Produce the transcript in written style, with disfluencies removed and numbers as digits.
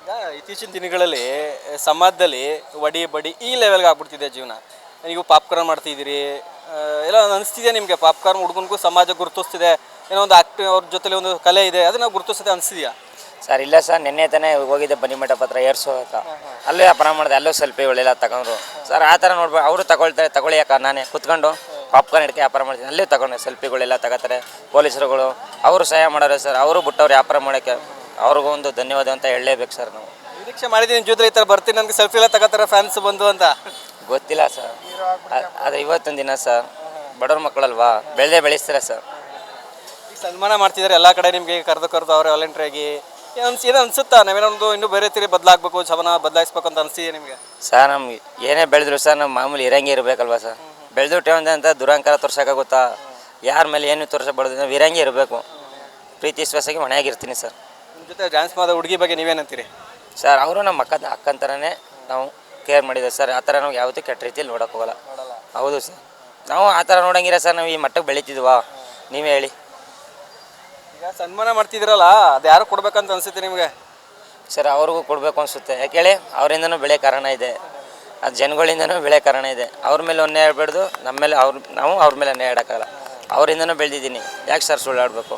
ಈಗ ಇತ್ತೀಚಿನ ದಿನಗಳಲ್ಲಿ ಸಮಾಜದಲ್ಲಿ ವಡಿ ಬಡಿ ಈ ಲೆವೆಲ್ಗೆ ಆಗ್ಬಿಡ್ತಿದೆ ಜೀವನ. ನೀವು ಪಾಪ್ಕಾರ್ನ್ ಮಾಡ್ತಿದ್ದೀರಿ, ಎಲ್ಲ ಅನಿಸ್ತಿದೆ ನಿಮಗೆ? ಪಾಪ್ಕಾರ್ನ್ ಹುಡುಗನಿಗೂ ಸಮಾಜ ಗುರುತಿಸ್ತಿದೆ, ಏನೋ ಒಂದು ಆಕ್ಟಿವ್ ಅವ್ರ ಜೊತೆಲಿ ಒಂದು ಕಲೆ ಇದೆ, ಅದನ್ನು ಗುರುತಿಸ್ತದೆ ಅನಿಸ್ತಿದೆಯಾ? ಸರ್ ಇಲ್ಲ ಸರ್, ನಿನ್ನೆ ತಾನೇ ಹೋಗಿದ್ದೆ ಬನ್ನಿ ಮಂಟಪ ಹತ್ರ ಏರ್ಸೋ ಹತ್ರ, ಅಲ್ಲೇ ವ್ಯಾಪಾರ ಮಾಡಿದೆ, ಅಲ್ಲೂ ಸೆಲ್ಫಿಗಳೆಲ್ಲ ತಗೊಂಡ್ರು ಸರ್. ಆ ಥರ ನೋಡ್ಬೇಕು, ಅವರು ತಗೊಳ್ತಾರೆ, ತಗೊಳ್ಳಿ ಯಾಕೆ ನಾನೇ ಕುತ್ಕೊಂಡು ಪಾಪ್ಕಾರ್ನ್ ಹಿಡ್ಕೆ ವ್ಯಾಪಾರ ಮಾಡ್ತೀನಿ, ಅಲ್ಲೇ ತಗೊಂಡೆ ಸೆಲ್ಫಿಗಳೆಲ್ಲ ತಗೋತಾರೆ ಪೊಲೀಸರುಗಳು. ಅವರು ಸಹಾಯ ಮಾಡೋರು ಸರ್, ಅವರು ಬಿಟ್ಟವ್ರು ವ್ಯಾಪಾರ ಮಾಡೋಕ್ಕೆ, ಅವ್ರಿಗೂ ಒಂದು ಧನ್ಯವಾದ ಅಂತ ಹೇಳಲೇಬೇಕು ಸರ್. ನಾವು ನಿರೀಕ್ಷೆ ಮಾಡಿದ್ದೀನಿ ಜೊತೆ ಈ ಥರ ಬರ್ತೀನಿ, ನನಗೆ ಸೆಲ್ಫಿ ಎಲ್ಲ ತಗೋತಾರೆ ಫ್ಯಾನ್ಸ್ ಬಂದು ಅಂತ. ಗೊತ್ತಿಲ್ಲ ಸರ್, ಆದರೆ ಇವತ್ತೊಂದು ದಿನ ಸರ್, ಬಡವ್ರ ಮಕ್ಕಳಲ್ವಾ, ಬೆಳೆಸ್ತಾರೆ ಸರ್. ಈಗ ಸನ್ಮಾನ ಮಾಡ್ತಿದ್ದಾರೆ ಎಲ್ಲ ಕಡೆ, ನಿಮಗೆ ಕರೆದು ಅವ್ರು ವಾಲಂಟ್ರಿಯಾಗಿ ಏನೋ ಅನ್ಸುತ್ತಾ? ನಾವೇನೊಂದು ಇನ್ನೂ ಬೇರೆ ತೀರಿ ಬದಲಾಗಬೇಕು, ಜೀವನ ಬದಲಾಯಿಸ್ಬೇಕು ಅಂತ ಅನಿಸ್ತಿದೆ ನಿಮಗೆ? ಸರ್ ನಮ್ಗೆ ಏನೇ ಬೆಳೆದ್ರು ಸರ್, ನಮ್ಮ ಮಾಮೂಲಿ ಇರಂಗೆ ಇರಬೇಕಲ್ವಾ ಸರ್. ಬೆಳೆದು ಅಂತ ದುರಂಕಾರ ತೋರ್ಸೋಕ್ಕಾಗುತ್ತಾ? ಯಾರ ಮೇಲೆ ಏನು ತೋರಿಸಬಾರ್ದು, ನಾವು ಇರಂಗೆ ಇರಬೇಕು. ಪ್ರೀತಿ ವಿಶ್ವಾಸಕ್ಕೆ ಮನೆಯಾಗಿರ್ತೀನಿ ಸರ್. ನಿಮ್ಮ ಜೊತೆ ಡ್ಯಾನ್ಸ್ ಮಾಡೋ ಹುಡುಗಿ ಬಗ್ಗೆ ನೀವೇನಂತೀರಿ? ಸರ್ ಅವರು ನಮ್ಮ ಅಕ್ಕನ ಥರನೇ ನಾವು ಕೇರ್ ಮಾಡಿದ್ದೇವೆ ಸರ್. ಆ ಥರ ನಾವು ಯಾವತ್ತೂ ಕೆಟ್ಟ ರೀತಿಯಲ್ಲಿ ನೋಡೋಕೆ ಹೋಗಲ್ಲ. ಹೌದು ಸರ್, ನಾವು ಆ ಥರ ನೋಡೋಂಗಿರ ಸರ್, ನಾವು ಈ ಮಟ್ಟಕ್ಕೆ ಬೆಳೀತಿದ್ವಾ? ನೀವೇ ಹೇಳಿ. ಈಗ ಸನ್ಮಾನ ಮಾಡ್ತಿದ್ದೀರಲ್ಲ, ಅದು ಯಾರು ಕೊಡ್ಬೇಕಂತ ಅನಿಸುತ್ತೆ ನಿಮಗೆ? ಸರ್ ಅವ್ರಿಗೂ ಕೊಡಬೇಕು ಅನಿಸುತ್ತೆ. ಯಾಕೆ ಹೇಳಿ, ಅವರಿಂದನೂ ಬೆಳೆ ಕಾರಣ ಇದೆ, ಅದು ಜನಗಳಿಂದನೂ ಬೆಳೆ ಕಾರಣ ಇದೆ. ಅವ್ರ ಮೇಲೆ ಒಂದೇ ಹೇಳ್ಬಾರ್ದು, ನಮ್ಮ ಮೇಲೆ ನಾವು ಅವ್ರ ಮೇಲೆ ಅನ್ಯಾಯ ಆಡೋಕ್ಕಾಗಲ್ಲ. ಅವರಿಂದನೂ ಬೆಳೆದಿದ್ದೀನಿ, ಯಾಕೆ ಸರ್ ಸುಳ್ಳು ಆಡಬೇಕು?